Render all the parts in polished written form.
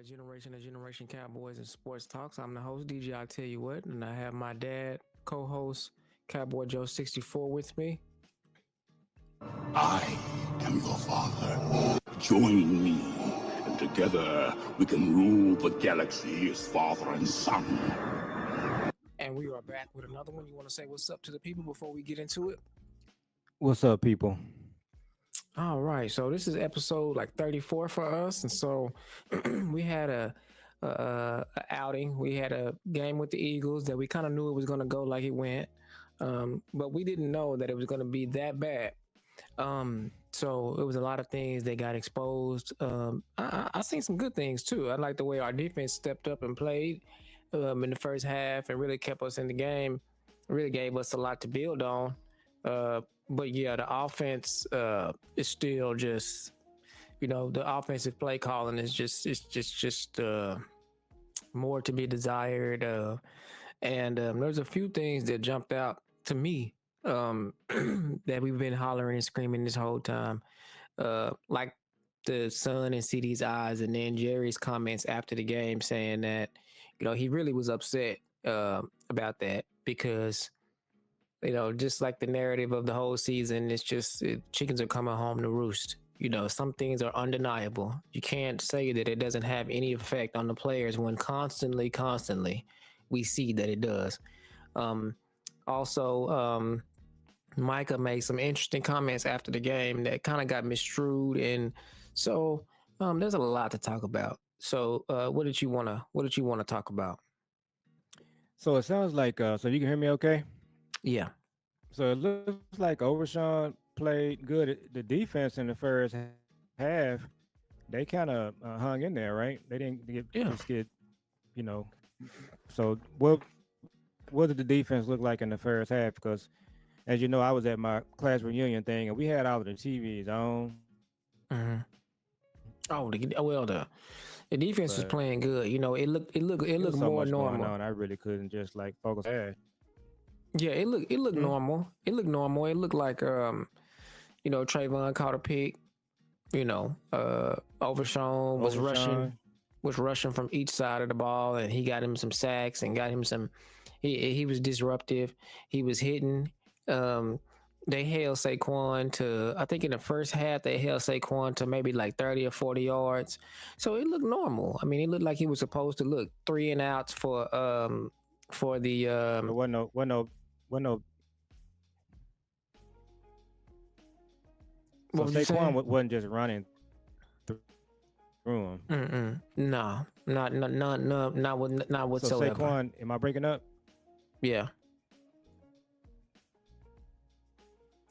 Generation Cowboys and Sports Talks. I'm the host, DJ I Tell You What, and I have my dad, co-host, Cowboy Joe64 with me. I am your father. Join me, and together we can rule the galaxy as father and son. And we are back with another one. You want to say what's up to the people before we get into it? What's up, people? All right, so this is episode like 34 for us, and so we had a outing. We had a game with the Eagles that we kind of knew it was going to go like it went, but we didn't know that it was going to be that bad. So it was a lot of things that got exposed. I seen some good things too. I like the way our defense stepped up and played in the first half and really kept us in the game. Really gave us a lot to build on. But yeah, the offense is still just, the offensive play calling is just more to be desired. And there's a few things that jumped out to me that we've been hollering and screaming this whole time, like the sun and CD's eyes, and then Jerry's comments after the game saying that he really was upset about that because just like the narrative of the whole season, it's just chickens are coming home to roost. Some things are undeniable. You can't say that it doesn't have any effect on the players when constantly we see that it does. Also, Micah made some interesting comments after the game that kind of got misconstrued, and so there's a lot to talk about. So, what did you wanna talk about? So it sounds like so you can hear me okay? Yeah. So it looks like Overshawn played good. The defense in the first half, they kind of hung in there, right? They didn't Yeah. just get, you know. So what did the defense look like in the first half? Because as you know, I was at my class reunion thing, and we had all of the TVs on. Mm-hmm. The defense was But playing good. It it was looked so more much going normal. on. I really couldn't just like focus. Yeah, it looked Hmm? normal. It looked normal. It looked like Trayvon caught a pick. Overshawn Overshawn. was rushing from each side of the ball, and he got him some sacks and got him some. He was disruptive. He was hitting. Um, they held Saquon to, I think in the first half they held Saquon to maybe like 30 or 40 yards. So it looked normal. I mean, it looked like he was supposed to look 3 and outs for the There wasn't no. what So was you saying? wasn't just running through him. No, not So whatsoever. Saquon, am I breaking up? Yeah.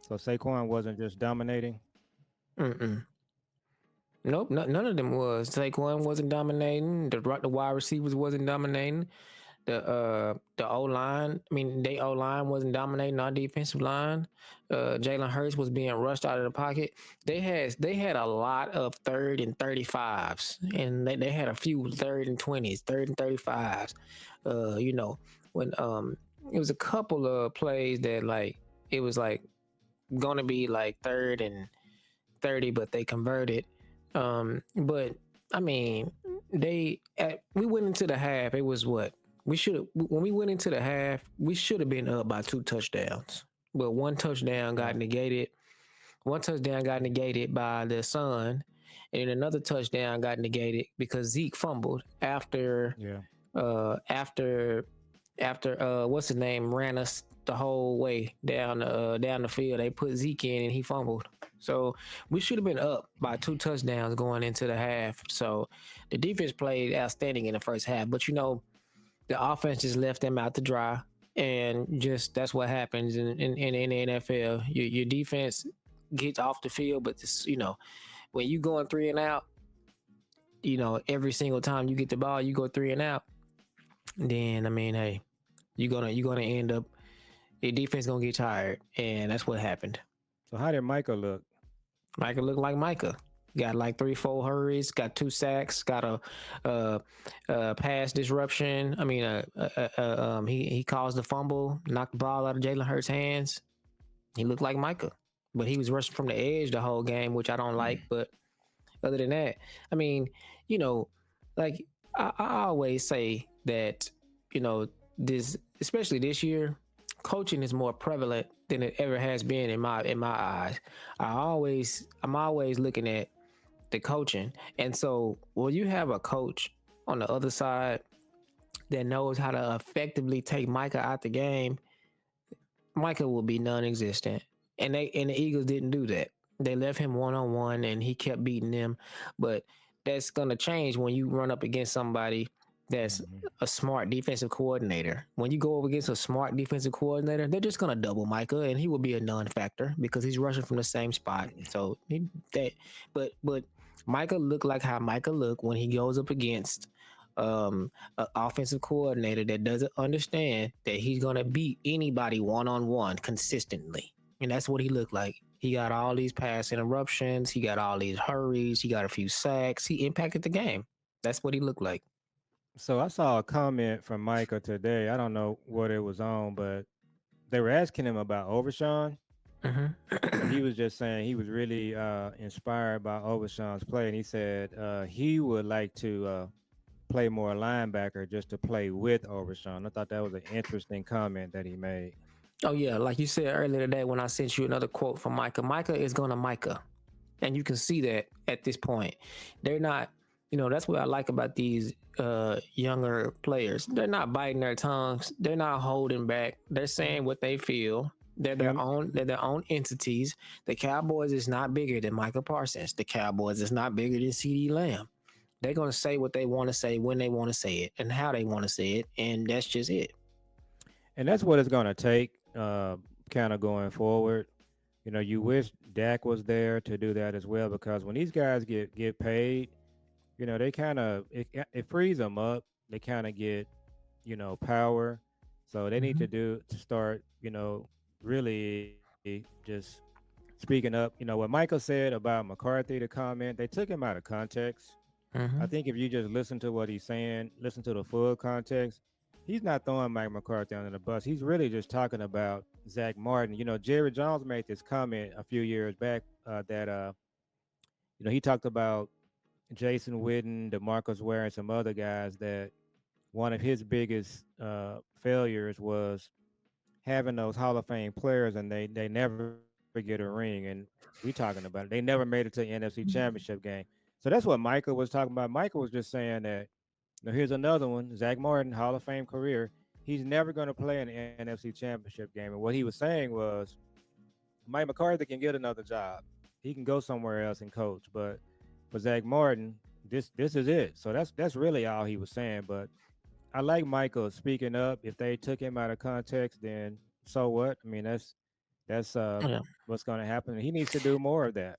So Saquon wasn't just dominating. Mm-mm. Nope, none of them was. Saquon wasn't dominating. The wide receivers wasn't dominating. The O line, I mean, they O line wasn't dominating our defensive line. Jalen Hurts was being rushed out of the pocket. They had a lot of 3rd and 35s, and they had a few 3rd and 20s, 3rd and 35s. When it was a couple of plays that like it was like gonna be like 3rd and 30, but they converted. But I mean, we went into the half. It was what we should have when we went into the half. We should have been up by 2 touchdowns, but one touchdown got Yeah. negated. One touchdown got negated by the Sun, and then another touchdown got negated because Zeke fumbled Yeah. after what's his name ran us the whole way down the field. They put Zeke in and he fumbled. So we should have been up by 2 touchdowns going into the half. So the defense played outstanding in the first half, but the offense just left them out to dry. And just that's what happens in the NFL. Your defense gets off the field, but when you going 3 and out, every single time you get the ball, you go 3 and out. Then I mean, hey, you're gonna end up your defense gonna get tired, and that's what happened. So how did Micah look? Micah looked like Micah. Got like 3-4 hurries, got 2 sacks, got a pass disruption. I mean, he caused a fumble, knocked the ball out of Jalen Hurts' hands. He looked like Micah, but he was rushing from the edge the whole game, which I don't like. But other than that, I mean, you know, like I always say that, you know, this, especially this year, coaching is more prevalent than it ever has been in my eyes. I'm always looking at the coaching. And so when you have a coach on the other side that knows how to effectively take Micah out the game, Micah will be non-existent. And the Eagles didn't do that. They left him one on one, and he kept beating them. But that's gonna change when you run up against somebody that's Mm-hmm. a smart defensive coordinator. When you go up against a smart defensive coordinator, they're just gonna double Micah, and he will be a non-factor because he's rushing from the same spot. So that, but Micah looked like how Micah looked when he goes up against an offensive coordinator that doesn't understand that he's gonna beat anybody one on one consistently, and that's what he looked like. He got all these pass interruptions. He got all these hurries. He got a few sacks. He impacted the game. That's what he looked like. So I saw a comment from Micah today. I don't know what it was on, but they were asking him about Overshawn, and he Mm-hmm. was just saying he was really inspired by Overshawn's play, and he said he would like to play more linebacker just to play with Overshawn. I thought that was an interesting comment that he made. Oh yeah, like you said earlier today when I sent you another quote from Micah. Micah is gonna Micah, and you can see that at this point. They're not, that's what I like about these younger players. They're not biting their tongues. They're not holding back. They're saying what they feel. They're Yeah, their own. They're their own entities. The Cowboys is not bigger than Micah Parsons. The Cowboys is not bigger than CD Lamb. They're gonna say what they want to say when they want to say it and how they want to say it, and that's just it. and that's what it's going to take, kind of going forward. You know, you wish Dak was there to do that as well because when these guys get paid, they kind of it frees them up. They kind of get power, so they need Mm-hmm. to start really just speaking up. What Michael said about McCarthy, the comment, they took him out of context. I Mm-hmm. think if you just listen to what he's saying, listen to the full context, he's not throwing Mike McCarthy under the bus. He's really just talking about Zach Martin. Jerry Jones made this comment a few years back that he talked about Jason Witten, DeMarcus Ware, and some other guys that one of his biggest failures was having those Hall of Fame players, and they never get a ring. And we talking about it. They never made it to the NFC Championship game. So that's what Michael was talking about. Michael was just saying that here's another one, Zach Martin, Hall of Fame career. He's never going to play an NFC Championship game. And what he was saying was Mike McCarthy can get another job. He can go somewhere else and coach. But for Zach Martin, this is it. So that's really all he was saying. But I like Michael speaking up. If they took him out of context, then so what? I mean, that's Yeah. what's going to happen. He needs to do more of that.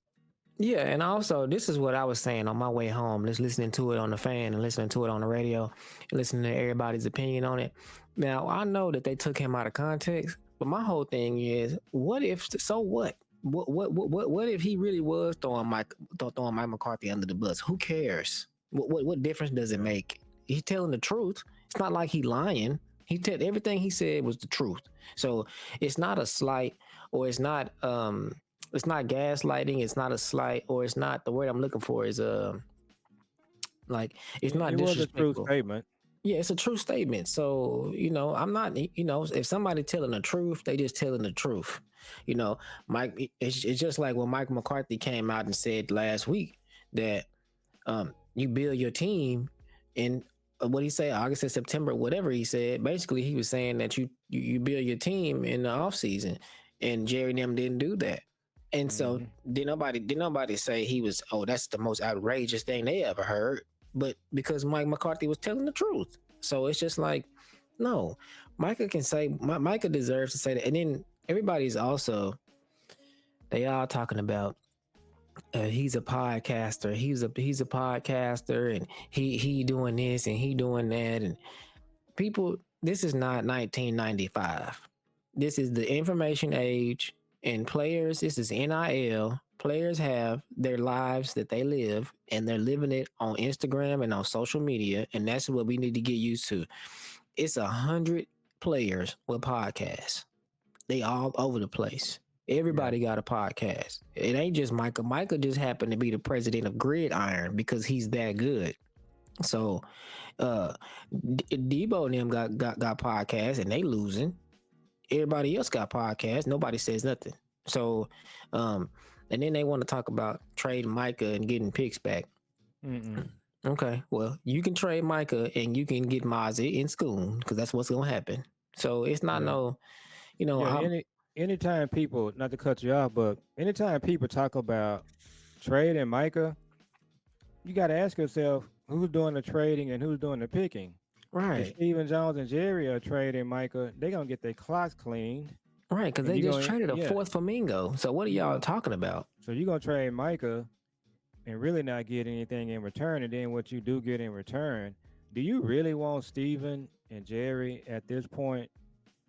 Yeah, and also this is what I was saying on my way home, just listening to it on the fan and listening to it on the radio, and listening to everybody's opinion on it. Now I know that they took him out of context, but my whole thing is, what if? So what? What if he really was throwing Mike McCarthy under the bus? Who cares? What difference does it Yeah. make? He's telling the truth. It's not like he lying. He said everything he said was the truth. So it's not a slight, or it's not gaslighting. It's not a slight, or it's not, the word I'm looking for is like, it's not It was a true disrespectful. statement. Yeah, it's a true statement. So, I'm not, if somebody telling the truth, they just telling the truth. You know, Mike, it's just like when Mike McCarthy came out and said last week that you build your team in, what he say, August and September, whatever he said. Basically, he was saying that you build your team in the off season, and Jerry and them didn't do that. And so Hmm. did nobody say he was, oh, that's the most outrageous thing they ever heard, but because Mike McCarthy was telling the truth. So it's just like, no, Micah can say, Micah deserves to say that. And then everybody's also, they all talking about, he's a podcaster. He's a podcaster, and he doing this and he doing that. And people, this is not 1995. This is the information age, and players. This is NIL. Players have their lives that they live, and they're living it on Instagram and on social media, and that's what we need to get used to. It's 100 players with podcasts. They all over the place. Yeah. Everybody got a podcast. It ain't just Micah. Micah just happened to be the president of Gridiron because he's that good. So uh Debo and them got podcasts and they losing. Everybody else got podcasts. Nobody says nothing. So um and then they want to talk about trading Micah and getting picks back. Mm-mm. Okay, well, you can trade Micah and you can get Mozzie in school because that's what's gonna happen. So it's not Yeah. no, you know, Yeah. I'm Anytime people, not to cut you off, but anytime people talk about trade and Micah, you got to ask yourself who's doing the trading and who's doing the picking. If right, Steven Jones and Jerry are trading Micah, they're gonna get their clocks cleaned, right, because and they you're just going, traded a yeah, fourth flamingo. So what are you're y'all going. talking about? So you're gonna trade Micah and really not get anything in return, and then what you do get in return, do you really want Steven and Jerry at this point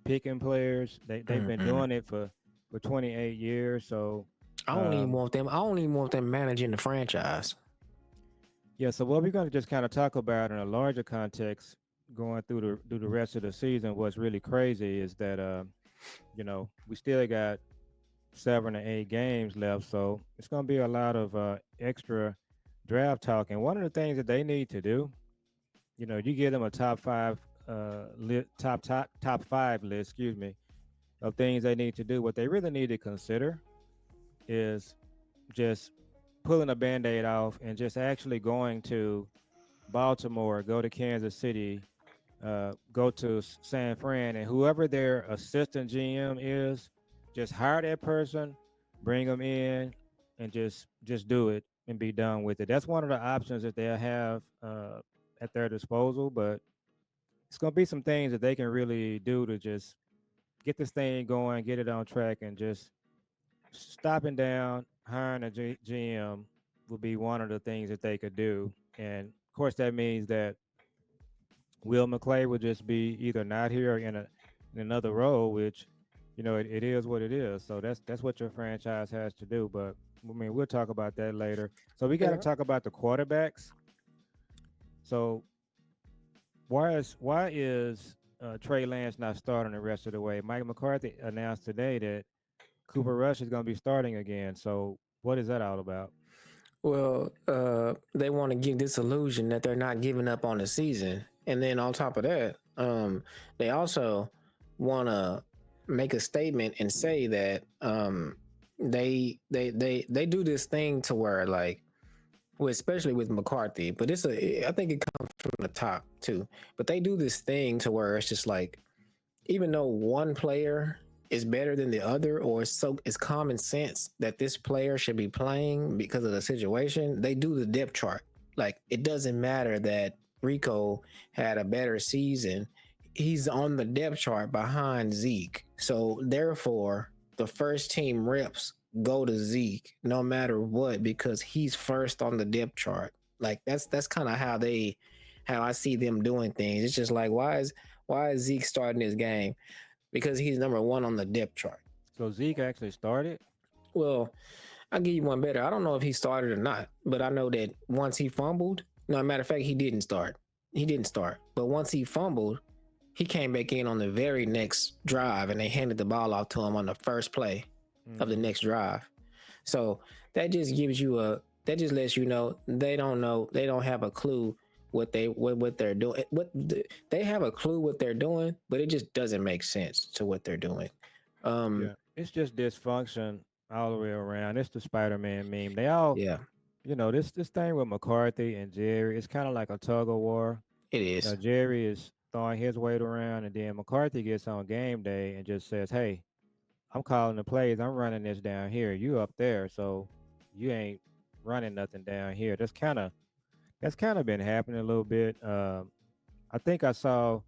picking players? They've been Mm-mm. doing it for 28 years, so I don't even um, want them. I don't even want them managing the franchise. yeah. So what we're gonna just kind of talk about in a larger context, going through the rest of the season, what's really crazy is that we still got 7 or 8 games left, so it's gonna be a lot of extra draft talk. And one of the things that they need to do, you give them a top five list, excuse me, of things they need to do. What they really need to consider is just pulling a band-aid off and just actually going to Baltimore, go to Kansas City, go to San Fran, and whoever their assistant GM is, just hire that person, bring them in, and just do it and be done with it. That's one of the options that they'll have at their disposal. But it's gonna be some things that they can really do to just get this thing going, get it on track, and just stopping down, hiring a GM would be one of the things that they could do. And of course, that means that Will McClay would just be either not here or in another role, which it is what it is. So that's what your franchise has to do. But I mean, we'll talk about that later. So we got to Yeah. talk about the quarterbacks. So why is Trey Lance not starting the rest of the way? Mike McCarthy announced today that Cooper Rush is going to be starting again. So what is that all about? Well, they want to give this illusion that they're not giving up on the season, and then on top of that, they also want to make a statement and say that they do this thing to where like, well, especially with McCarthy, but I think it comes from the top too. But they do this thing to where it's just like even though one player is better than the other, or it's common sense that this player should be playing because of the situation, they do the depth chart. Like it doesn't matter that Rico had a better season. He's on the depth chart behind Zeke. So therefore, the first team reps go to Zeke no matter what because he's first on the depth chart. Like that's kind of how I see them doing things. It's just like why is Zeke starting this game? Because he's number one on the depth chart. So Zeke actually started. Well, I'll give you one better. I don't know if he started or not, but I know that once he fumbled, no, matter of fact, he didn't start. He didn't start. But once he fumbled, he came back in on the very next drive and they handed the ball off to him on the first play of the Mm-hmm. next drive. So that just gives you that just lets you know they don't have a clue what they're doing. They have a clue what they're doing, but it just doesn't make sense to what they're doing. Um, Yeah, it's just dysfunction all the way around. It's the Spider-Man meme. They all, yeah, this thing with McCarthy and Jerry, it's kind of like a tug of war. it is. Jerry is throwing his weight around, and then McCarthy gets on game day and just says, "Hey, I'm calling the plays. I'm running this down here. You up there, so you ain't running nothing down here." That's kind of been happening a little bit. I think I saw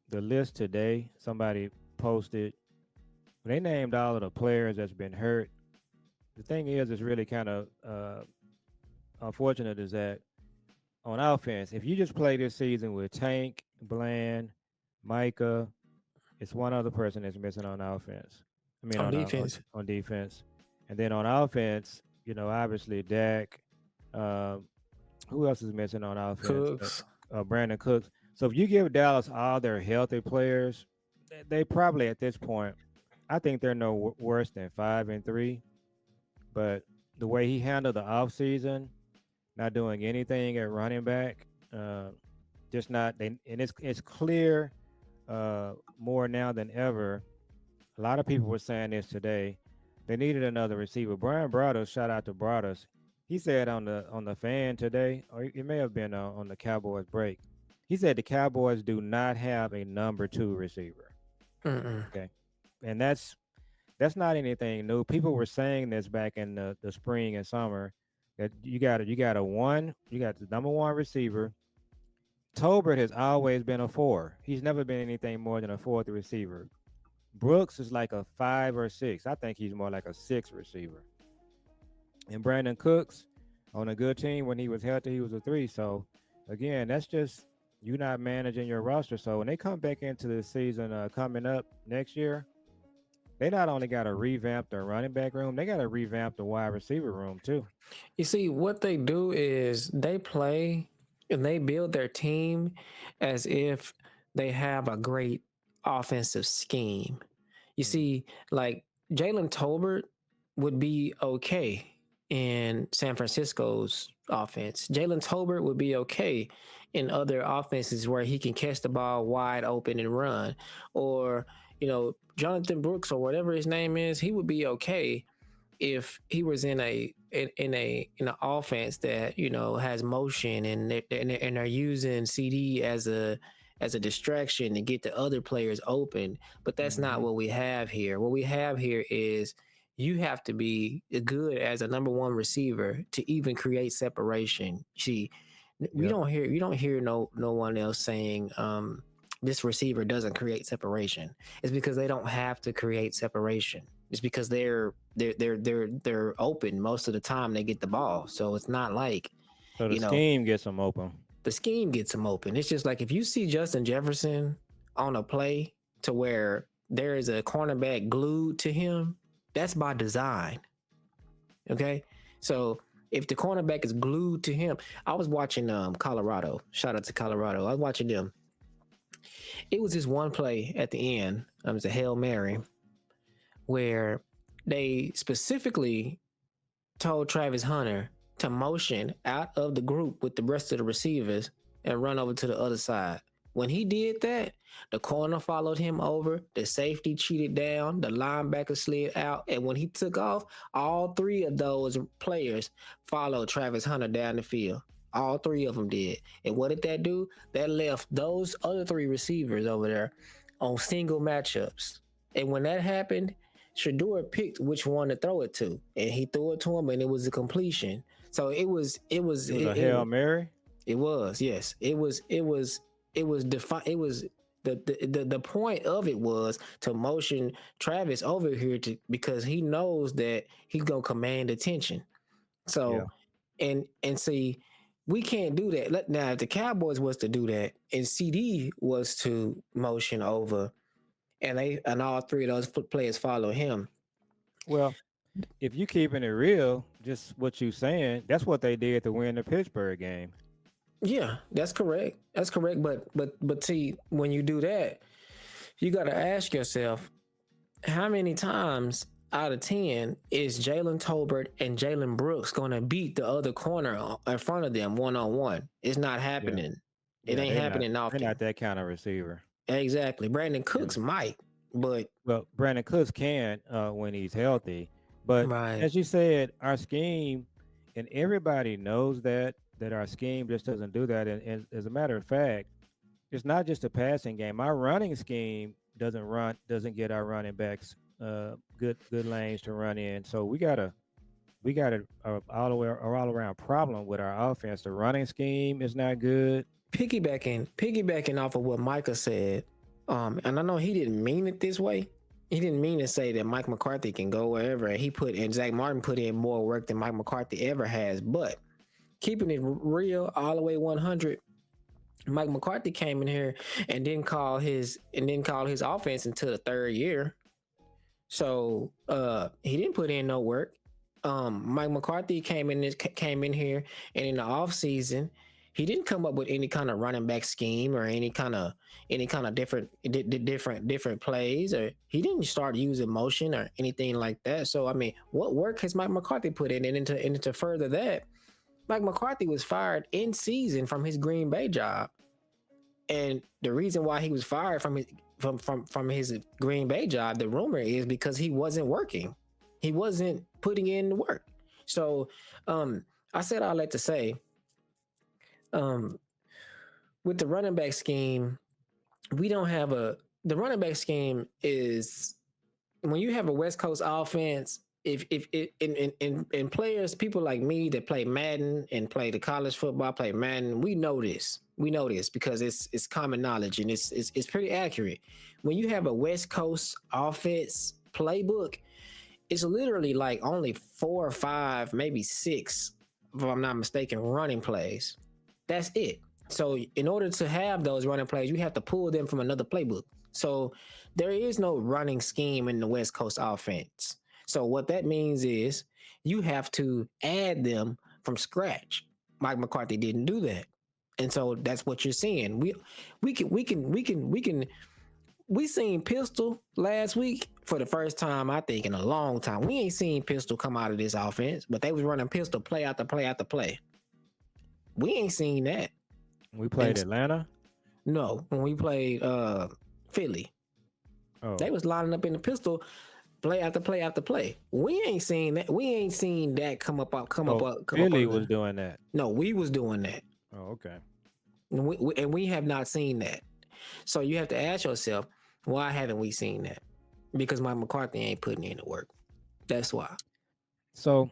the list today. Somebody posted. They named all of the players that's been hurt. The thing is, it's really kind of unfortunate is that on offense, if you just play this season with Tank, Bland, Micah, it's one other person that's missing on offense. I mean, On on on, defense, on defense, and then on offense, obviously Dak. Um, who else is missing on offense? Cooks. Brandon Cooks. So if you give Dallas all their healthy players, they probably at this point, I think they're no worse than 5-3. But the way he handled the offseason, not doing anything at running back, Uh, just not they, and it's clear more now than ever. A lot of people were saying this today. They needed another receiver. Brian Broaddus, shout out to Broaddus. He said on the fan today, or it may have been on the Cowboys break. He said the Cowboys do not have a number two receiver. Mm-mm. Okay, and that's not anything new. People were saying this back in the spring and summer that you got the number one receiver. Tolbert has always been a four. He's never been anything more than a fourth receiver. Brooks is like a five or six. I think he's more like a six receiver. And Brandon Cooks, on a good team when he was healthy, he was a three. So again, that's just you not managing your roster. So when they come back into the season coming up next year, they not only got to revamp their running back room, they got to revamp the wide receiver room too. You see, what they do is they play and they build their team as if they have a great offensive scheme. You Mm, see, like Jalen Tolbert would be okay in San Francisco's offense. Jalen Tolbert would be okay in other offenses where he can catch the ball wide open and run. Or, Jonathan Brooks or whatever his name is, he would be okay if he was in an offense that has motion and are using CD as a distraction to get the other players open. But that's not mm-hmm. what we have here. What we have here is you have to be good as a number one receiver to even create separation. See, we Yep. don't hear you don't hear no one else saying this receiver doesn't create separation. It's because they don't have to create separation. It's because they're open most of the time they get the ball. So it's not like, So the you know, scheme gets them open. the scheme gets them open. It's just like if you see Justin Jefferson on a play to where there is a cornerback glued to him, that's by design. Okay. So if the cornerback is glued to him, I was watching Colorado. Shout out to Colorado. I was watching them. It was this one play at the end. It was a Hail Mary where they specifically told Travis Hunter to motion out of the group with the rest of the receivers and run over to the other side. When he did that, the corner followed him over, the safety cheated down, the linebacker slid out, and when he took off, all three of those players followed Travis Hunter down the field. All three of them did. And what did that do? That left those other three receivers over there on single matchups. And when that happened, Shador picked which one to throw it to, and he threw it to him, and it was a completion. So It was a Hail Mary. it was yes, it was the point of it was to motion Travis over here to because he knows that he's gonna command attention. Yeah. So and see, we can't do that. Now, if the Cowboys was to do that, and CD was to motion over, and all three of those players follow him. Well, if you keeping it real, just what you saying, that's what they did to win the Pittsburgh game. Yeah, that's correct. That's correct. But see, when you do that, you got to ask yourself, how many times out of 10 is Jalen Tolbert and Jalen Brooks going to beat the other corner in front of them one on one? It's not Yeah. happening. It Yeah, ain't happening they're often. not that kind of receiver. Exactly. Brandon Yeah. Cooks might, but Well, Brandon Cooks can when he's healthy, but right. as you said, our scheme, and everybody knows that our scheme just doesn't do that. And as a matter of fact, it's not just a passing game. Our running scheme doesn't get our running backs good lanes to run in. So we got a all around problem with our offense. The running scheme is not good. Piggybacking off of what Micah said, and I know he didn't mean it this way. He didn't mean to say that Mike McCarthy can go wherever, and Zach Martin put in more work than Mike McCarthy ever has. But keeping it real, all the way 100, Mike McCarthy came in here and didn't call his offense until the third year. So he didn't put in no work. Mike McCarthy came in here, and in the off season, he didn't come up with any kind of running back scheme or any kind of different plays, or he didn't start using motion or anything like that. So I mean, what work has Mike McCarthy put in? And into further that, Mike McCarthy was fired in season from his Green Bay job, and the reason why he was fired from his Green Bay job, the rumor is because he wasn't working, he wasn't putting in the work. So, I said all that to say, um, with the running back scheme, we don't have a the running back scheme is when you have a West Coast offense, if it in players, people like me that play Madden and play the college football, play Madden, we know this. We know this because it's common knowledge and it's pretty accurate. When you have a West Coast offense playbook, it's literally like only 4 or 5, maybe 6, if I'm not mistaken, running plays. That's it. So in order to have those running plays, you have to pull them from another playbook. So there is no running scheme in the West Coast offense. So what that means is you have to add them from scratch. Mike McCarthy didn't do that. And so that's what you're seeing. We seen Pistol last week for the first time, I think, in a long time. We ain't seen Pistol come out of this offense, but they was running Pistol play after play after play. We ain't seen that. We played And Atlanta. no, when we played Philly, they Oh, was lining up in the pistol play after play after play. We ain't seen that. We ain't seen that oh, come up Philly on was the. doing that. No, we was doing that, Oh, okay. and we have not seen that. So you have to ask yourself, why haven't we seen that? Because Mike McCarthy ain't putting in the work. That's why. So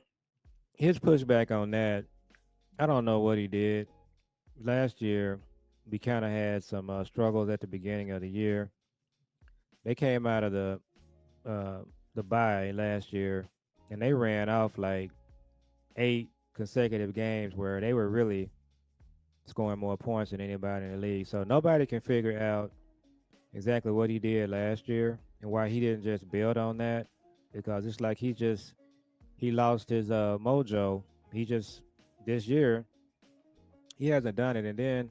his pushback on that, I don't know what he did last year. We kind of had some struggles at the beginning of the year. They came out of uh, the bye last year, and they ran off like 8 consecutive games where they were really scoring more points than anybody in the league. So nobody can figure out exactly what he did last year and why he didn't just build on that, because it's like he lost his mojo. He just this year he hasn't done it, and then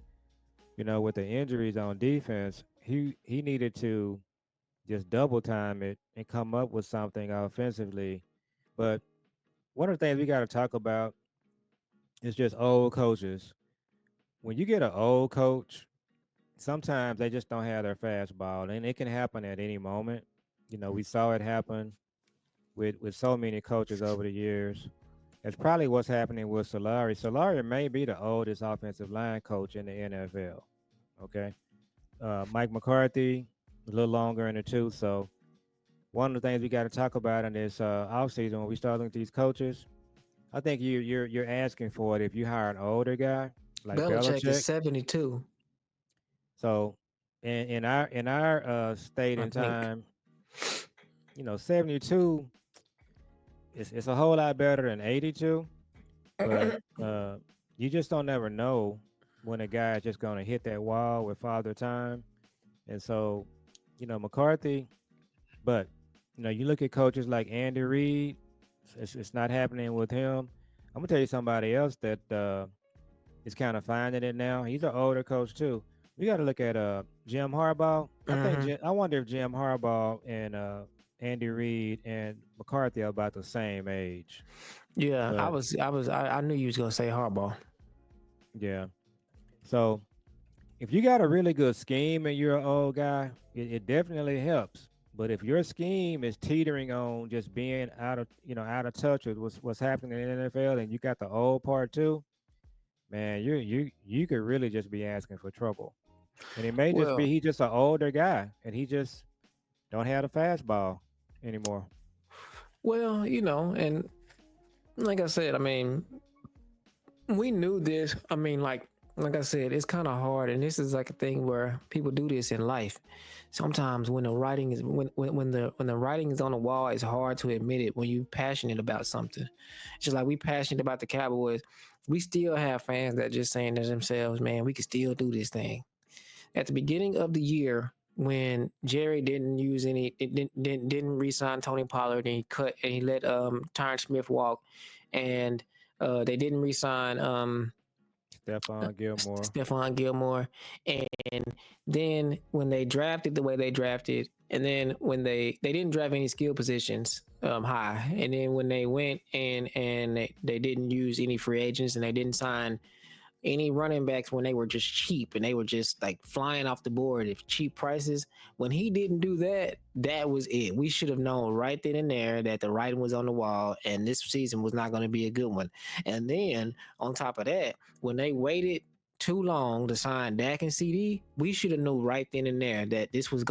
with the injuries on defense, he needed to just double time it and come up with something offensively. But one of the things we got to talk about is just old coaches. When you get an old coach, sometimes they just don't have their fastball, and it can happen at any moment. We saw it happen with so many coaches over the years. That's probably what's happening with Solari. Solari may be the oldest offensive line coach in the NFL. Okay, Mike McCarthy a little longer in the tooth. So one of the things we got to talk about in this offseason when we start looking at these coaches, I think you're asking for it if you hire an older guy like Belichick is Belichick. 72, So in our state I and think. time, 72 it's a whole lot better than 82, but you just don't never know when a guy is just going to hit that wall with father time. And so, McCarthy, but you look at coaches like Andy Reid, it's not happening with him. I'm gonna tell you somebody else that is kind of finding it now. He's an older coach too. We got to look at Jim Harbaugh. Mm-hmm. I wonder if Jim Harbaugh and Andy Reid and McCarthy are about the same age. Yeah, But I knew you was gonna say Harbaugh. yeah, so if you got a really good scheme and you're an old guy, it definitely helps. But if your scheme is teetering on just being out of touch with what's happening in the NFL, and you got the old part too, man, you could really just be asking for trouble. And it may just be Well, he's just an older guy and he just don't have the fastball anymore. and like I said, I mean, we knew this. I mean, like I said, it's kind of hard, and this is like a thing where people do this in life. Sometimes when the writing is when the writing is on the wall, it's hard to admit it when you're passionate about something. It's just like we passionate about the Cowboys. We still have fans that just saying to themselves, "Man, we can still do this thing." At the beginning of the year, when Jerry didn't use any, it didn't re-sign Tony Pollard, and he let Tyron Smith walk, and they didn't re-sign Stephon Gilmore. Stephon Gilmore, and And then when they drafted the way they drafted, and then when they didn't draft any skill positions high, and then when they went and they didn't use any free agents and they didn't sign any running backs when they were just cheap and they were just like flying off the board at cheap prices. When he didn't do that, that was it. We should have known right then and there that the writing was on the wall and this season was not going to be a good one. And then on top of that, when they waited too long to sign Dak and CD, we should have knew right then and there that this was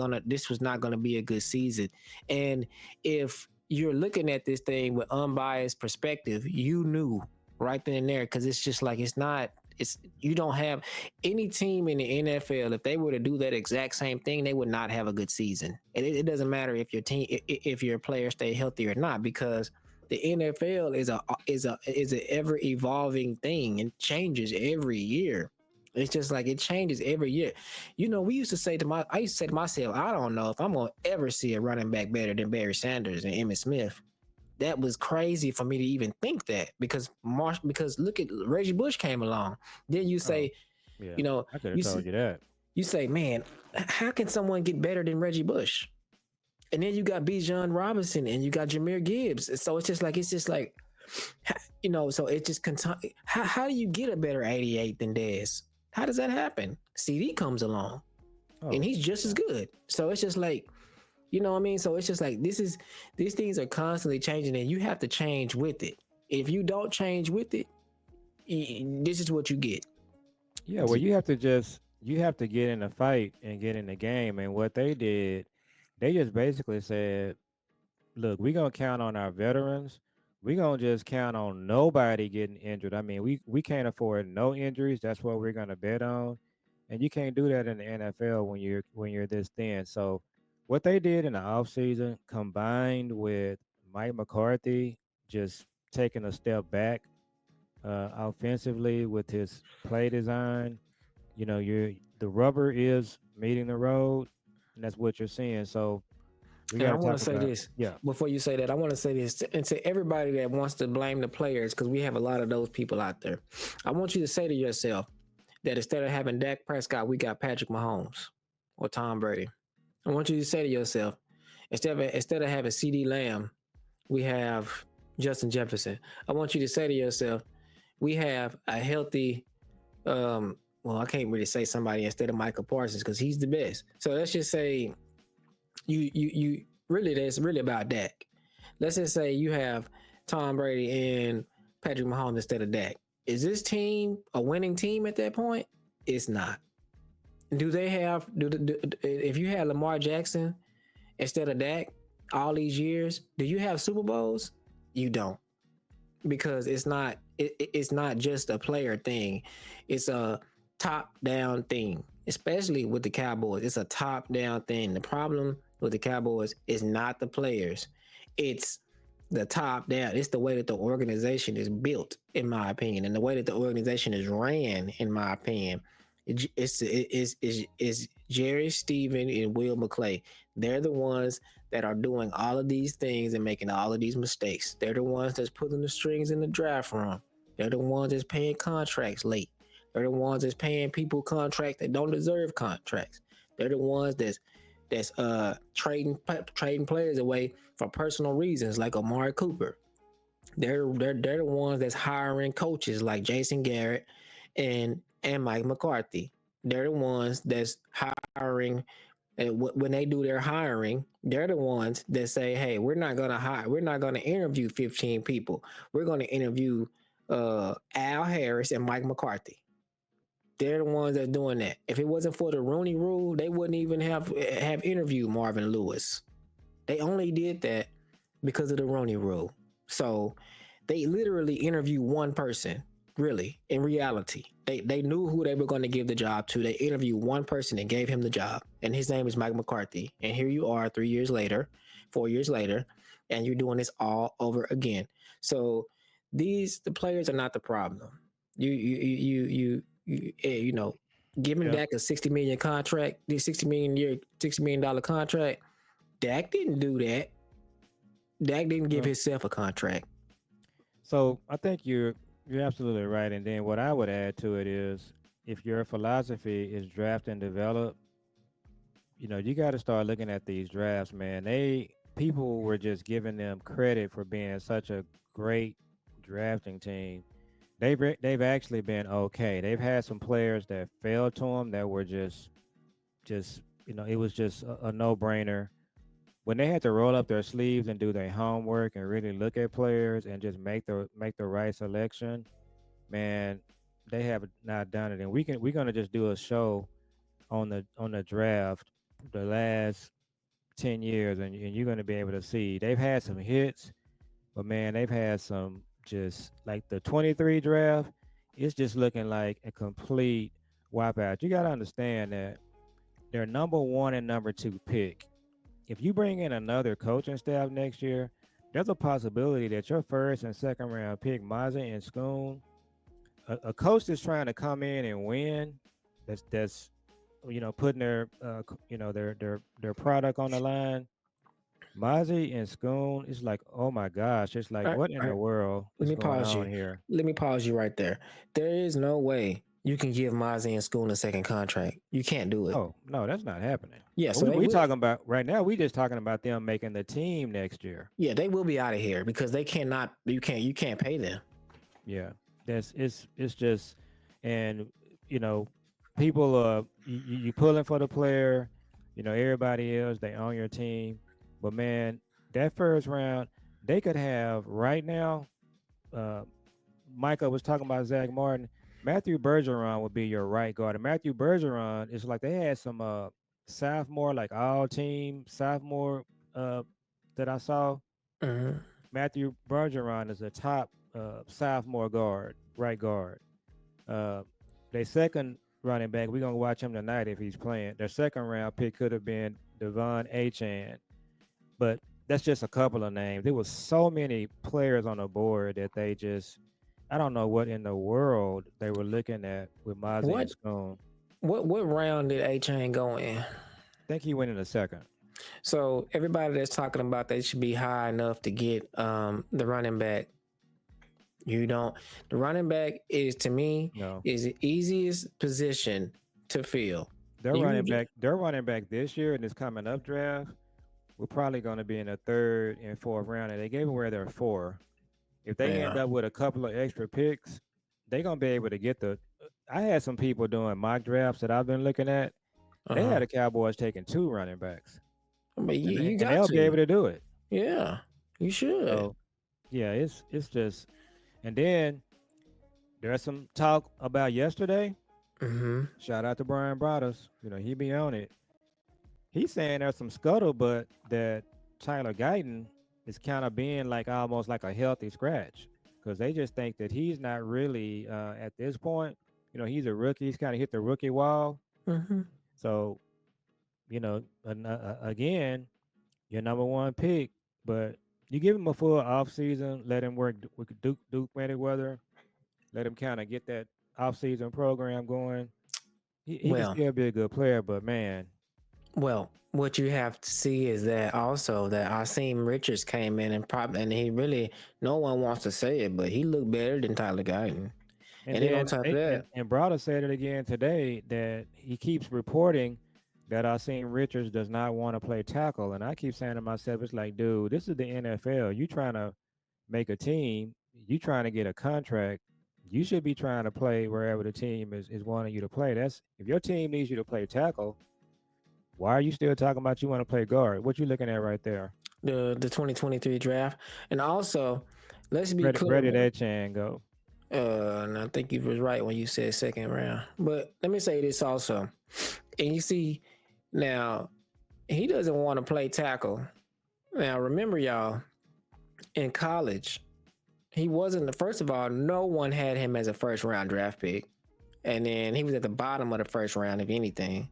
not gonna be a good season. And if you're looking at this thing with unbiased perspective, you knew right then and there because it's just like it's not it's you don't have any team in the NFL. If they were to do that exact same thing, they would not have a good season. And it doesn't matter if your team, if your players stay healthy or not, because the NFL is a ever evolving thing and changes every year. It's just like it changes every year. You know, I used to say to myself, I don't know if I'm gonna ever see a running back better than Barry Sanders and Emmitt Smith. That was crazy for me to even think that because look at Reggie Bush came along. Then you Oh, say, yeah. you know, I could have you told say, you that. you say, man, how can someone get better than Reggie Bush? And then you got Bijan Robinson and you got Jameer Gibbs. So it's just like, so it just how do you get a better 88 than Dez? How does that happen? CD comes along and Oh, he's just as yeah. good. So it's just like, you know what I mean? So it's just like these things are constantly changing and you have to change with it. If you don't change with it, this is what you get. Yeah, well, you have to get in a fight and get in the game. And what they did, they just basically said, "Look, we're gonna count on our veterans. We're gonna just count on nobody getting injured. I mean, we can't afford no injuries. That's what we're gonna bet on. And you can't do that in the NFL when you're this thin. So, what they did in the offseason, combined with Mike McCarthy just taking a step back offensively with his play design, you're the rubber is meeting the road, and that's what you're seeing. So we And got I to want talk to say about, this yeah, before you say that. I want to say this and to everybody that wants to blame the players, because we have a lot of those people out there. I want you to say to yourself that instead of having Dak Prescott, we got Patrick Mahomes or Tom Brady. I want you to say to yourself, instead of having CD Lamb, we have Justin Jefferson. I want you to say to yourself, we have a healthy well, I can't really say somebody instead of Michael Parsons because he's the best. So let's just say you really that's really about Dak. Let's just say you have Tom Brady and Patrick Mahomes instead of Dak. Is this team a winning team at that point? It's not. Do they have if you had Lamar Jackson instead of Dak all these years, do you have Super Bowls? You don't, because it's not just a player thing. It's a top down thing, especially with the Cowboys. It's a top down thing. The problem with the Cowboys is not the players. It's the top down. It's the way that the organization is built, in my opinion, and the way that the organization is ran, in my opinion. It's Jerry, Steven, and Will McClay. They're the ones that are doing all of these things and making all of these mistakes. They're the ones that's putting the strings in the draft room. They're the ones that's paying contracts late. They're the ones that's paying people contracts that don't deserve contracts. They're the ones that's trading players away for personal reasons, like Amari Cooper. They're the ones that's hiring coaches like Jason Garrett and Mike McCarthy. They're the ones that's hiring. And when they do their hiring, they're the ones that say, "Hey, we're not gonna hire. We're not gonna interview 15 people. We're gonna interview Al Harris and Mike McCarthy." They're the ones that's doing that. If it wasn't for the Rooney Rule, they wouldn't even have interviewed Marvin Lewis. They only did that because of the Rooney Rule. So they literally interviewed one person. Really, in reality, they knew who they were going to give the job to. They interviewed one person and gave him the job, and his name is Mike McCarthy. And here you are, 3 years later, 4 years later, and you're doing this all over again. So the players are not the problem. You know, giving yeah. Dak a 60 million contract, this 60 million $60 million contract. Dak didn't do that. Dak didn't give Well, himself a contract. so I think you're absolutely right. And then what I would add to it is if your philosophy is draft and develop, you got to start looking at these drafts, man. People were just giving them credit for being such a great drafting team. They've actually been okay. They've had some players that fell to them that were just it was just a no brainer. When they had to roll up their sleeves and do their homework and really look at players and just make the right selection, man, they have not done it. And we're gonna just do a show on the draft the last 10 years, and you're gonna be able to see they've had some hits, but man, they've had some just like the 23 draft. It's just looking like a complete wipeout. You got to understand that their number one and number two pick. If you bring in another coaching staff next year, there's a possibility that your first and second round pick, Mazin and Schoon, a coach that's trying to come in and win, that's putting their their product on the line. Mozzie and Schoon, it's like, oh my gosh, it's like, All right, what in all the right. world Let is me going pause on you. here? Let me pause you right there. There is no way you can give Mozzie and School a second contract. You can't do it. Oh no, that's not happening. Yeah, so We talking about right now. We just talking about them making the team next year. yeah, they will be out of here because they cannot. You can't pay them. Yeah, that's it's just, and you know, people you pulling for the player. Everybody else they own your team, but man, that first round they could have right now. Uh, Micah was talking about Zach Martin. Matthew Bergeron would be your right guard. And Matthew Bergeron is like they had some sophomore, like all team sophomore that I saw. Mm-hmm. Matthew Bergeron is a top sophomore guard, right guard. Uh, their second running back, we're gonna watch him tonight if he's playing. Their second round pick could have been Devon Achan, but that's just a couple of names. There was so many players on the board that they just I don't know what in the world they were looking at with Mozzie and What Schoon. what round did A Chain go in? I think he went in the second. So everybody that's talking about they should be high enough to get the running back. You don't. The running back is to me No, is the easiest position to fill. their You running get back, their running back this year in this coming up draft, we're probably going to be in the third and fourth round, and they gave away their four. If they end yeah. up with a couple of extra picks, they're gonna be able to get the. I had some people doing mock drafts that I've been looking at. They Uh-huh. had the Cowboys taking two running backs, But and you got they'll be to. able to do it. Yeah. You should. So yeah, it's just. And then there's some talk about yesterday. Mm-hmm. Shout out to Brian Broaddus. He be on it. He's saying there's some scuttlebutt that Tyler Guyton is kind of being like almost like a healthy scratch because they just think that he's not really at this point. He's a rookie. He's kind of hit the rookie wall. Mm-hmm. So, again, your number one pick, but you give him a full off season, let him work with Duke Manyweather, let him kind of get that off season program going. He can Well, still be a good player, but man, what you have to see is that also that Asim Richards came in and he really no one wants to say it, but he looked better than Tyler Guyton. and And then on then top of that, and Browder said it again today that he keeps reporting that Asim Richards does not want to play tackle, and I keep saying to myself, it's like, dude, this is the NFL. You trying to make a team, you trying to get a contract. You should be trying to play wherever the team is wanting you to play. That's if your team needs you to play tackle. Why are you still talking about you want to play guard? What you looking at right there? the 2023 draft, and also let's be Where did clear. that Chan go? And I think you was right when you said second round. But let me say this also, and you see now he doesn't want to play tackle. Now remember, y'all, in college, he wasn't the first of all, no one had him as a first round draft pick. And then he was at the bottom of the first round, if anything.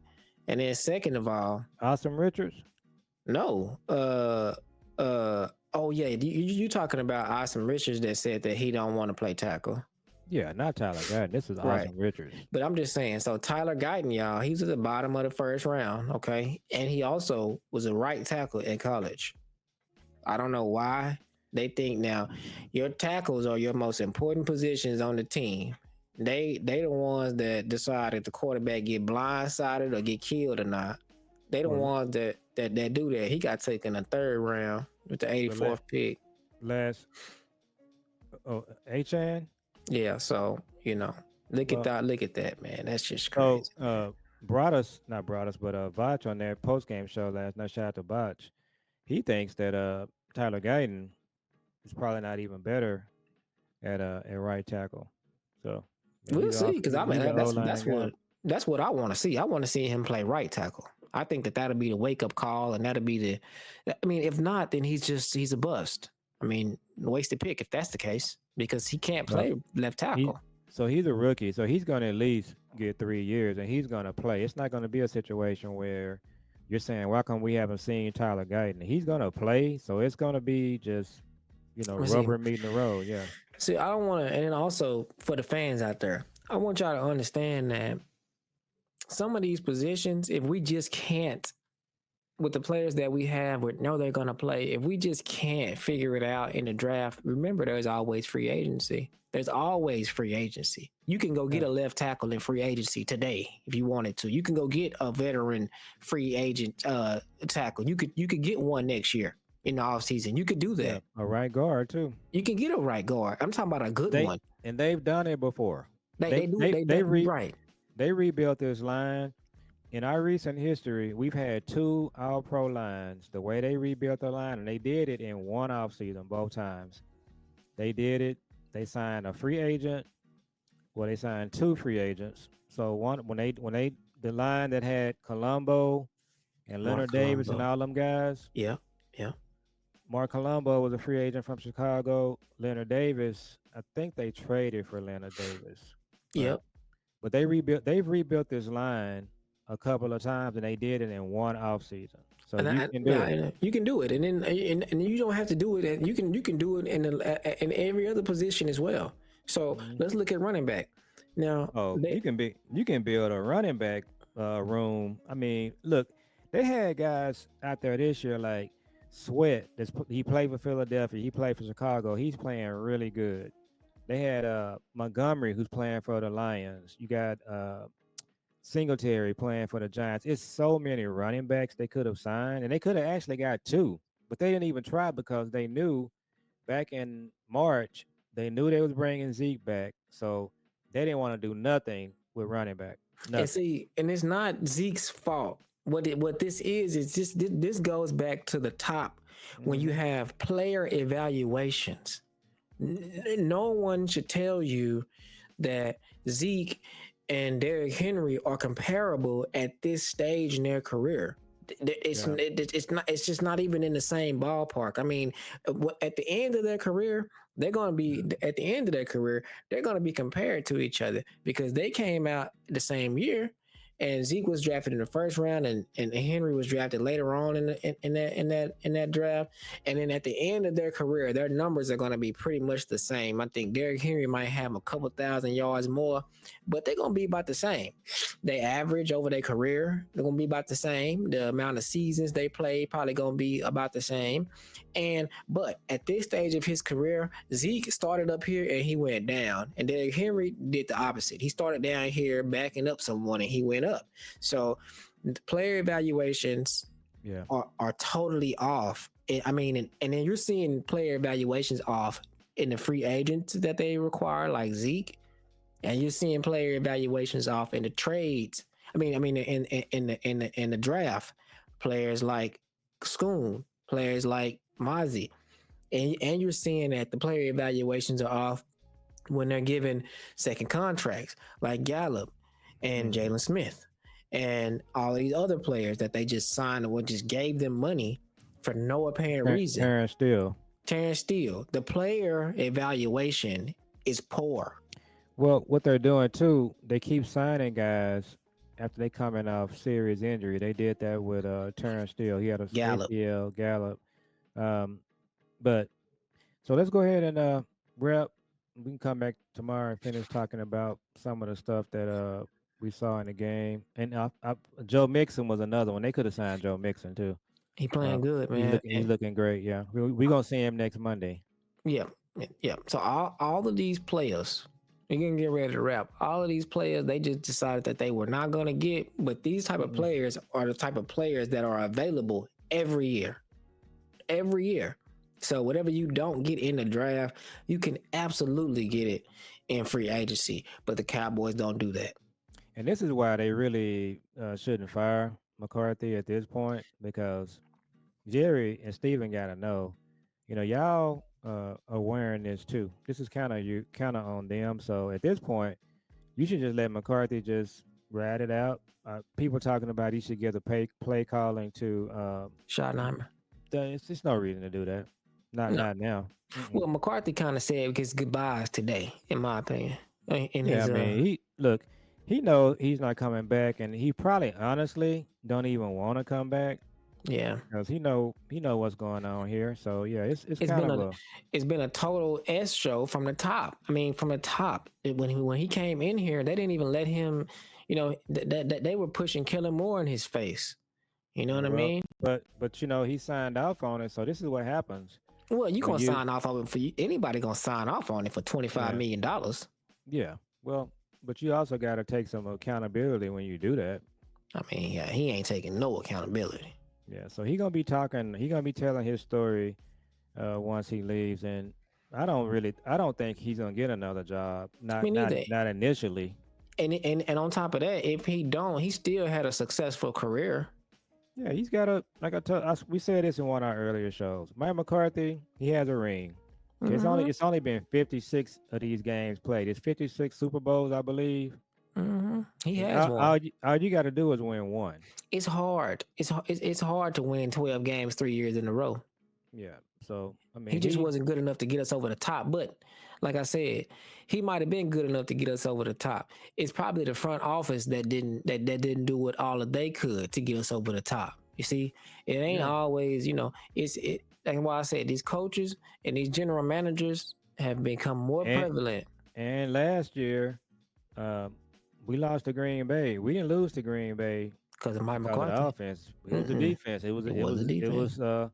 And then second of all, Awesome Richards? no. Oh yeah, you talking about Austin Richards that said that he don't want to play tackle. Yeah, not Tyler Guyton. This is Right. Awesome Richards. But I'm just saying, so Tyler Guyton, y'all, he's at the bottom of the first round, okay? And he also was a right tackle in college. I don't know why they think now your tackles are your most important positions on the team. They the ones that decide if the quarterback get blindsided or get killed or not. They the Well, ones that do that. He got taken in the third round with the well, la- 84th pick. last Achan. Yeah, so look at Well, that. Look at that, man. That's just so crazy. brought us, but Vach on their post game show last night. Shout out to Vach. He thinks that Tyler Guyton is probably not even better at right tackle. So I mean, We'll see, because I he's mean an O that's line guy. what I want to see. I want to see him play right tackle. I think that'll be the wake up call, and that'll be the. I mean, if not, then he's a bust. I mean, wasted pick if that's the case, because he can't Well, play left he tackle. so he's a rookie, so he's going to at least get 3 years, and he's going to play. It's not going to be a situation where you're saying, "Why come we haven't seen Tyler Guyton?" He's going to play, so it's going to be just Let me see. rubber meeting the road. Yeah, See, I don't want to, and then also for the fans out there, I want y'all to understand that some of these positions, if we just can't, with the players that we have, we know they're going to play. If we just can't figure it out in the draft, remember there's always free agency. There's always free agency. You can go get yeah. a left tackle in free agency today if you wanted to. You can go get a veteran free agent tackle. You could get one next year in the offseason. You could do Yeah, that. a right guard too. You can get a right guard. I'm talking about a good They one. and they've done it before. They do they right. They rebuilt this line. In our recent history, we've had two All Pro lines. The way they rebuilt the line, and they did it in one off season both times. They did it. They signed a free agent. Well, they signed two free agents. So one when they the line that had Colombo and Mark Leonard Davis and Colombo. all them guys. Yeah, yeah, Mark Colombo was a free agent from Chicago. Leonard Davis, I think they traded for Leonard Davis, but yep. they've rebuilt this line a couple of times, and they did it in one off season. So you can do Yeah, it. you can do it, and then and you don't have to do it. And you can do it in every other position as well. So Mhm. let's look at running back. Now, Oh, you can build a running back room. I mean, look, they had guys out there this year like Sweat. He played for Philadelphia. He played for Chicago. He's playing really good. They had Montgomery, who's playing for the Lions. You got Singletary playing for the Giants. It's so many running backs they could have signed, and they could have actually got two, but they didn't even try because they knew back in March they knew they was bringing Zeke back, so they didn't want to do nothing with running back. and Nothing. see, and it's not Zeke's fault. What this is just this goes back to the top when you Hmm. have player evaluations. No one should tell you that Zeke and Derrick Henry are comparable at this stage in their career. Yeah. It's not. It's just not even in the same ballpark. I mean, at the end of their career, they're going to be at the end of their career. They're going to be compared to each other because they came out the same year, and Zeke was drafted in the first round, and Henry was drafted later on in that draft. And then at the end of their career, their numbers are going to be pretty much the same. I think Derrick Henry might have a couple thousand yards more, but they're going to be about the same. They average over their career, they're going to be about the same. The amount of seasons they play probably going to be about the same. But at this stage of his career, Zeke started up here and he went down, and Derrick Henry did the opposite. He started down here backing up someone and he went up. So the player evaluations Yeah. are totally off. I mean, and then you're seeing player evaluations off in the free agents that they require, like Zeke, and you're seeing player evaluations off in the trades. I mean, in the draft, players like Schoon, players like Mozzie, and you're seeing that the player evaluations are off when they're given second contracts like Gallup and Hmm. Jalen Smith and all these other players that they just signed or just gave them money for no apparent reason. Terrence Steele. Terrence Steele, the player evaluation is poor. Well, what they're doing too, they keep signing guys after they coming off serious injury. They did that with Terrence Steele. He had a Gallup. ACL Gallup. Um, but so let's go ahead and wrap. We can come back tomorrow and finish talking about some of the stuff that we saw in the game. And Joe Mixon was another one. They could have signed Joe Mixon too. He playing good, He's man. he's looking great. Yeah, we gonna see him next Monday. Yeah, yeah. So all of these players You're gonna get ready to wrap. All of these players, they just decided that they were not gonna get. But these type of Mm-mm. players are the type of players that are available every year. Every year. So whatever you don't get in the draft, you can absolutely get it in free agency. But the Cowboys don't do that. And this is why they really shouldn't fire McCarthy at this point because Jerry and Steven got to know, y'all are wearing this too. This is kind of on them. So at this point, you should just let McCarthy just ride it out. People talking about he should give the play calling to. Schottenheimer. It's no reason to do that. No. Not now. Mm-mm. Well, McCarthy kind of said his goodbyes today, in my opinion. In Yeah, I his mean, he know he's not coming back, and he probably honestly don't even want to come back yeah. because he know what's going on here. So yeah, it's It's kind been of a a it's been a total S show from the top. I mean, from the top. When he came in here, they didn't even let him. That they were pushing Kellen Moore in his face. You know what I well, mean? but he signed off on it. So this is what happens Well, you when gonna you sign off on it for you? Anybody gonna sign off on it for yeah $25 million? yeah well, but you also got to take some accountability when you do that. I mean, yeah, he ain't taking no accountability. Yeah, so he gonna be talking. He gonna be telling his story once he leaves, and I don't think he's gonna get another job. I mean, neither. Not initially. And on top of that, if he don't, he still had a successful career. Yeah, he's got a like we said this in one of our earlier shows. Mike McCarthy, he has a ring. Okay, Mm-hmm. it's only been 56 of these games played. It's 56 Super Bowls, I believe. Mm-hmm. He And has one. all you got to do is win one. It's hard. It's hard to win 12 games 3 years in a row. Yeah. So I He mean, just wasn't good enough to get us over the top. But like I said, he might have been good enough to get us over the top. It's probably the front office that didn't do what all of they could to get us over the top. You see, it ain't yeah. always, that's why I said these coaches and these general managers have become more And prevalent and last year, um, we lost to Green Bay. We didn't lose to Green Bay because of Mike because of the McCarthy. offense. It was the Mm-mm. defense. It was the It defense. was the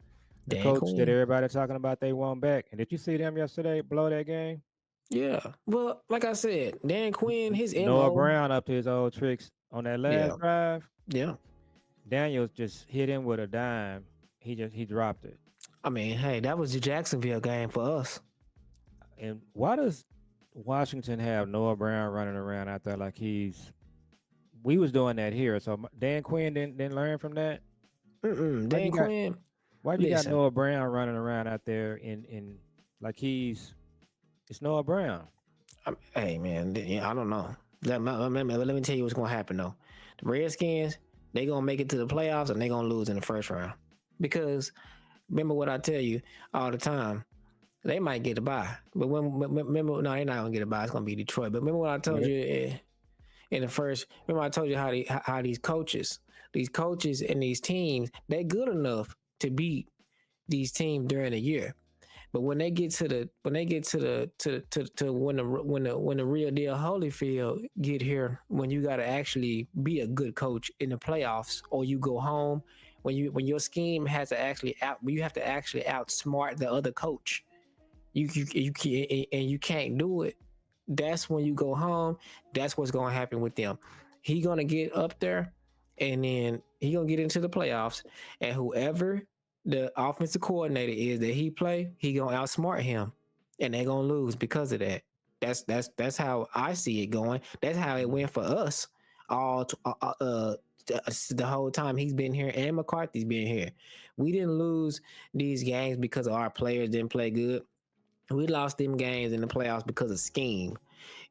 Dan coach that Quinn. everybody talking about they won back. And did you see them yesterday blow that game? Yeah. Well, like I said, Dan Quinn, his Noah MO. Brown up to his old tricks on that Yeah. last drive. Yeah. Daniels just hit him with a dime. He dropped it. I mean, hey, that was the Jacksonville game for us. And why does Washington have Noah Brown running around out there like he's? We was doing that here. So Dan Quinn didn't learn from that. Why Dan you got Quinn, why you got listen. Noah Brown running around out there in like it's Noah Brown. Hey, man, I don't know. Let me tell you what's going to happen, though. The Redskins, they going to make it to the playoffs and they going to lose in the first round. Because remember what I tell you all the time, they might get a bye. But remember, no, they're not going to get a bye. It's going to be Detroit. But remember what I told Right. you in the first, remember I told you how these coaches and these teams, they're good enough to beat these teams during the year. But when they get to the when the real deal Holyfield get here, when you got to actually be a good coach in the playoffs, or you go home, when your scheme has to actually you have to actually outsmart the other coach. You can't, and you can't do it. That's when you go home. That's what's going to happen with them. He gonna get up there, and then he gonna get into the playoffs, and whoever the offensive coordinator is that he gonna outsmart him, and they're gonna lose because of that. That's how I see it going. That's how it went for us all the whole time he's been here and McCarthy's been here. We didn't lose these games because our players didn't play good. We lost them games in the playoffs because of scheme.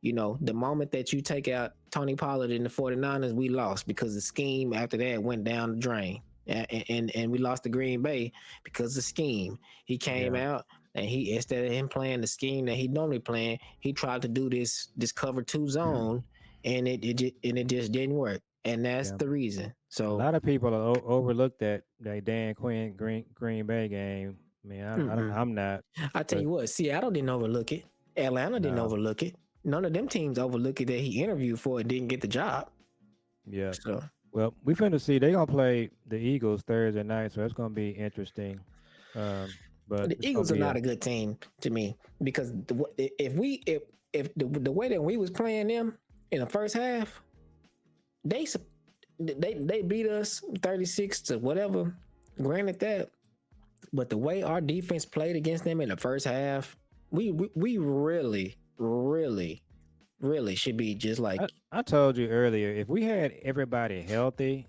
The moment that you take out Tony Pollard in the 49ers, we lost because the scheme after that went down the drain. And we lost to Green Bay because of scheme. He came Yeah. out and he, instead of him playing the scheme that he normally playing, he tried to do this cover two zone, and it just didn't work. And that's Yeah. the reason. A So, lot of people overlooked that Dan Quinn Green Bay game. I mean, mm-mm. I'm not, I tell but you what, Seattle didn't overlook it. Atlanta didn't no. overlook it. None of them teams overlooked it that he interviewed for and didn't get the job. Yeah. So Well, we finna see they gonna play the Eagles Thursday night, so it's gonna be interesting. But the it's gonna Eagles are be not a a good team to me because if if the way that we was playing them in the first half, they they beat us 36 to whatever. Granted that, but the way our defense played against them in the first half, we really, really, really should be just like, I told you earlier, if we had everybody healthy,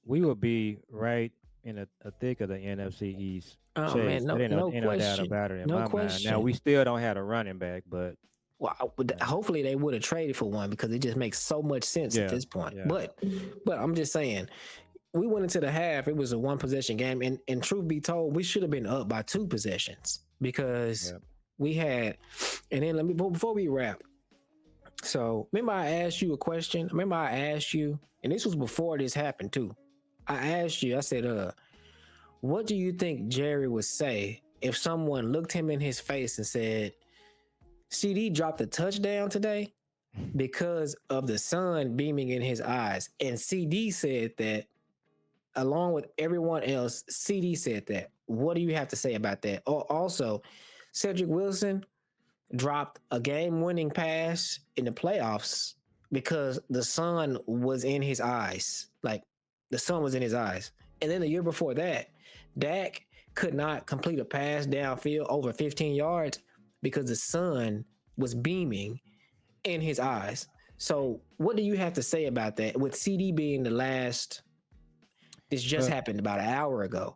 we would be right in the thick of the NFC East oh man, chase. That no, no ain't no doubt question, about it in no my mind. Now question. we still don't have a running back, but Well, uh, hopefully they would have traded for one because it just makes so much sense at yeah, this point. yeah, But I'm just saying, we went into the half. It was a one possession game, and truth be told, we should have been up by two possessions because yeah. we had. And then let me before we wrap. So remember, I asked you a question. Remember, I asked you, and this was before this happened too. I asked you. I said, what do you think Jerry would say if someone looked him in his face and said, CD dropped a touchdown today because of the sun beaming in his eyes. And CD said that, along with everyone else, CD said that. What do you have to say about that? Also, Cedric Wilson dropped a game winning pass in the playoffs because the sun was in his eyes. Like, the sun was in his eyes. And then the year before that, Dak could not complete a pass downfield over 15 yards because the sun was beaming in his eyes. So, what do you have to say about that? With CD being the last, this just But happened about an hour ago,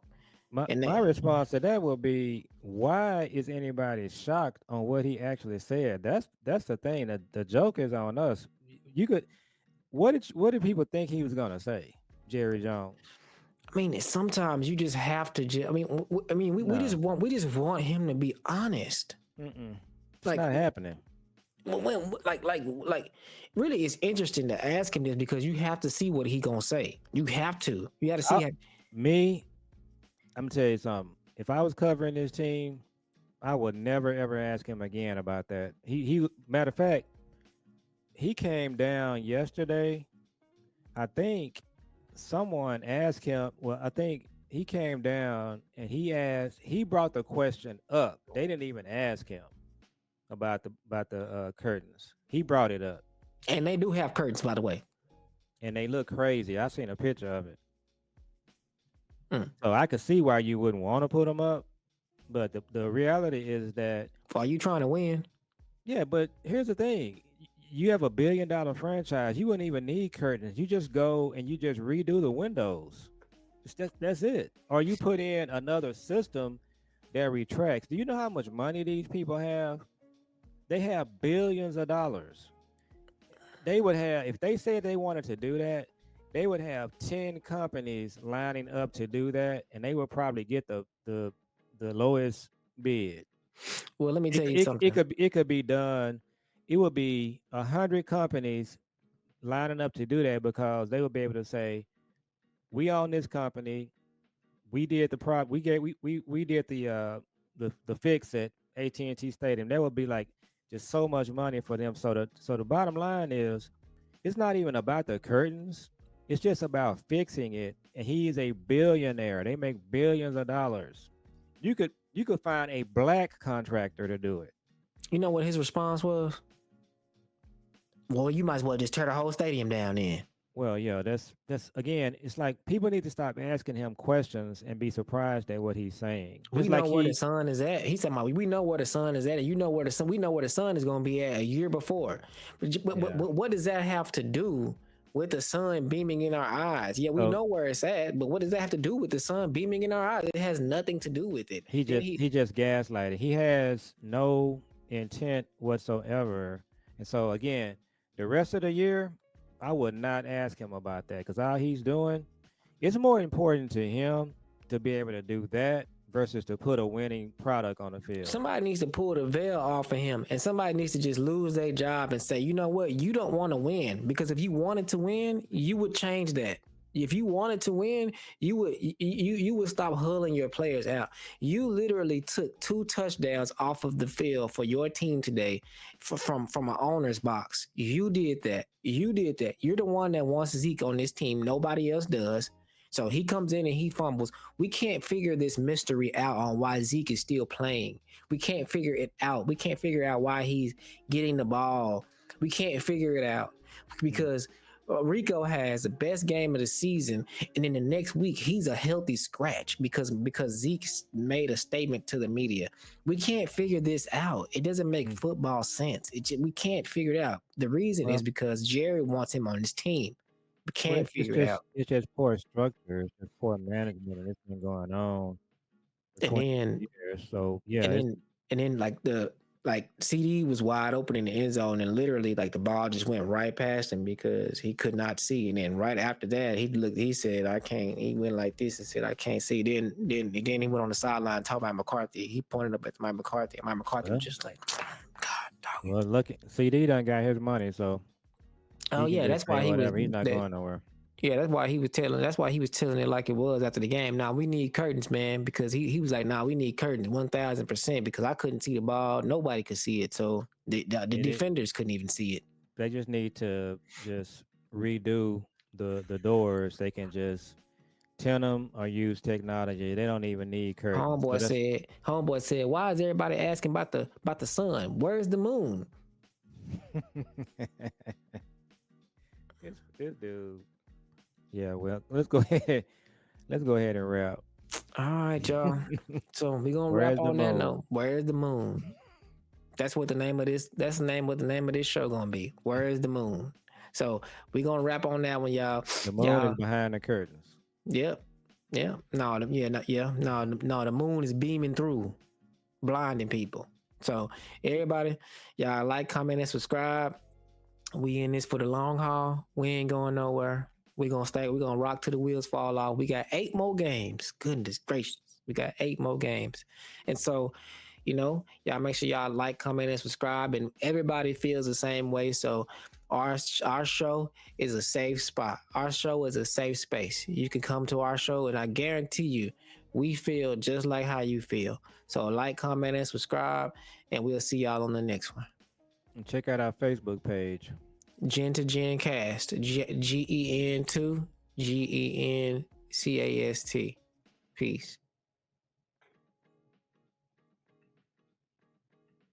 and my response to that will be, why is anybody shocked on what he actually said? That's the thing. The joke is on us. You could what did people think he was gonna say? Jerry Jones. I mean, sometimes you just have to. We No, we just want him to be honest. mm-mm. It's Like, not happening. like, really, it's interesting to ask him this because you have to see what he gonna say. You have to. You got to see. I, me, I'm gonna tell you something. If I was covering this team, I would never ever ask him again about that. He matter of fact, he came down yesterday. I think someone asked him. Well, I think he came down and he brought the question up. They didn't even ask him about the curtains. He brought it up, And they do have curtains, by the way. and they look crazy. I seen a picture of it, Mm. so I could see why you wouldn't want to put them up. But the reality is that, Are you trying to win? yeah. But here's the thing: you have a $1 billion franchise. You wouldn't even need curtains. You just go and you just redo the windows. That's it. Or you put in another system that retracts. Do you know how much money these people have? They have billions of dollars. They would have, if they said they wanted to do that, they would have 10 companies lining up to do that, and they would probably get the lowest bid. Well, let me tell you It something. could be done. It would be 100 companies lining up to do that because they would be able to say, we own this company. We did the we did the fix at AT&T Stadium. That would be like just so much money for them. So the bottom line is, it's not even about the curtains. It's just about fixing it. And he is a billionaire. They make billions of dollars. You could find a black contractor to do it. You know what his response was? Well, you might as well just tear the whole stadium down then. Well, yeah, that's again, it's like people need to stop asking him questions and be surprised at what he's saying. We Just know like where the he sun is at. He said, "We know where the sun is at, and you know where the sun. We know where the sun is going to be at a year before." yeah. What does that have to do with the sun beaming in our eyes? Yeah, we So know where it's at, but what does that have to do with the sun beaming in our eyes? It has nothing to do with it. he Then just he just gaslighted. He has no intent whatsoever. And so again, the rest of the year, I would not ask him about that because all he's doing, it's more important to him to be able to do that versus to put a winning product on the field. somebody needs to pull the veil off of him, and somebody needs to just lose their job and say, you know what, you don't want to win, because if you wanted to win, you would change that. If you wanted to win, you would stop hulling your players out. You literally took two touchdowns off of the field for your team today, from an owner's box. You did that. You did that. You're the one that wants Zeke on this team. Nobody else does. So he comes in and he fumbles. We can't figure this mystery out on why Zeke is still playing. We can't figure it out. We can't figure out why he's getting the ball. We can't figure it out Mm. because Rico has the best game of the season, and then the next week he's a healthy scratch because Zeke made a statement to the media. We can't figure this out. It doesn't make Mm. football sense. We can't figure it out. The reason is Well, because Jerry wants him on his team. We can't figure it out. it's just poor structure, it's just poor management, and it's been going on for And 20 then years. So yeah, and it's then and then like CD was wide open in the end zone, and literally like the ball just went right past him because he could not see. And then right after that, he said, I can't. He went like this and said, I can't see. Then he went on the sideline talking about McCarthy. He pointed up at Mike McCarthy, and Mike McCarthy was well, just like, God, dog. well, look, CD done got his money, so Oh he can yeah, just that's say why he was whatever. He's not that. going nowhere. Yeah, that's why he was telling. That's why he was telling it like it was after the game. Now we need curtains, man, because he was like, "Nah, we need curtains, 1,000%." Because I couldn't see the ball, nobody could see it, so the And it, defenders couldn't even see it. they just need to just redo the doors. They can just tint them or use technology. They don't even need curtains. So that's Homeboy said, "Why is everybody asking about the sun? Where's the moon?" this dude. Yeah, well, let's go ahead. Let's go ahead and wrap. All right, y'all. So we gonna wrap Where's the on that moon? note. Where's the moon? That's what the name of this. That's the name what the name of this show gonna be. Where is the moon? So we gonna wrap on that one, y'all. The moon is Y'all. behind the curtains. Yep. Yeah. No. Yeah. No, yeah. No. No. The moon is beaming through, blinding people. So everybody, y'all like, comment, and subscribe. We in this for the long haul. We ain't going nowhere. We gonna stay. We gonna rock till the wheels fall off. We got 8 more games. Goodness gracious, we got 8 more games, and so y'all make sure y'all like, comment, and subscribe. And everybody feels the same way. So our show is a safe spot. Our show is a safe space. You can come to our show, and I guarantee you, we feel just like how you feel. So like, comment, and subscribe, and we'll see y'all on the next one. And check out our Facebook page. Gen to Gen Cast. GEN2 GENCAST. Peace.